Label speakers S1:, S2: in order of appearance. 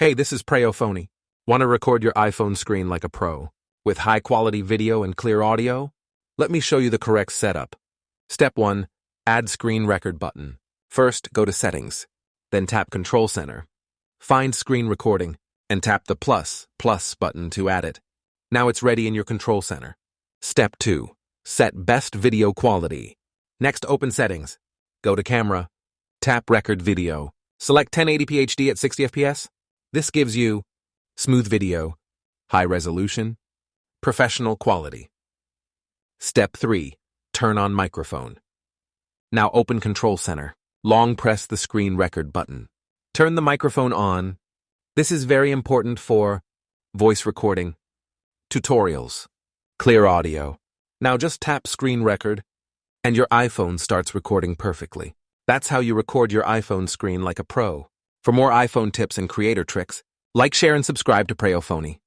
S1: Hey, this is Preyo Phonie. Want to record your iPhone screen like a pro? With high-quality video and clear audio? Let me show you the correct setup. Step 1. Add Screen Record button. First, go to Settings. Then tap Control Center. Find Screen Recording, and tap the plus button to add it. Now it's ready in your control center. Step 2. Set Best Video Quality. Next, open Settings. Go to Camera. Tap Record Video. Select 1080p HD at 60 fps. This gives you smooth video, high resolution, professional quality. Step 3. Turn on microphone. Now open Control Center. Long press the Screen Record button. Turn the microphone on. This is very important for voice recording, tutorials, clear audio. Now just tap Screen Record, and your iPhone starts recording perfectly. That's how you record your iPhone screen like a pro. For more iPhone tips and creator tricks, like, share, and subscribe to Preyo Phonie.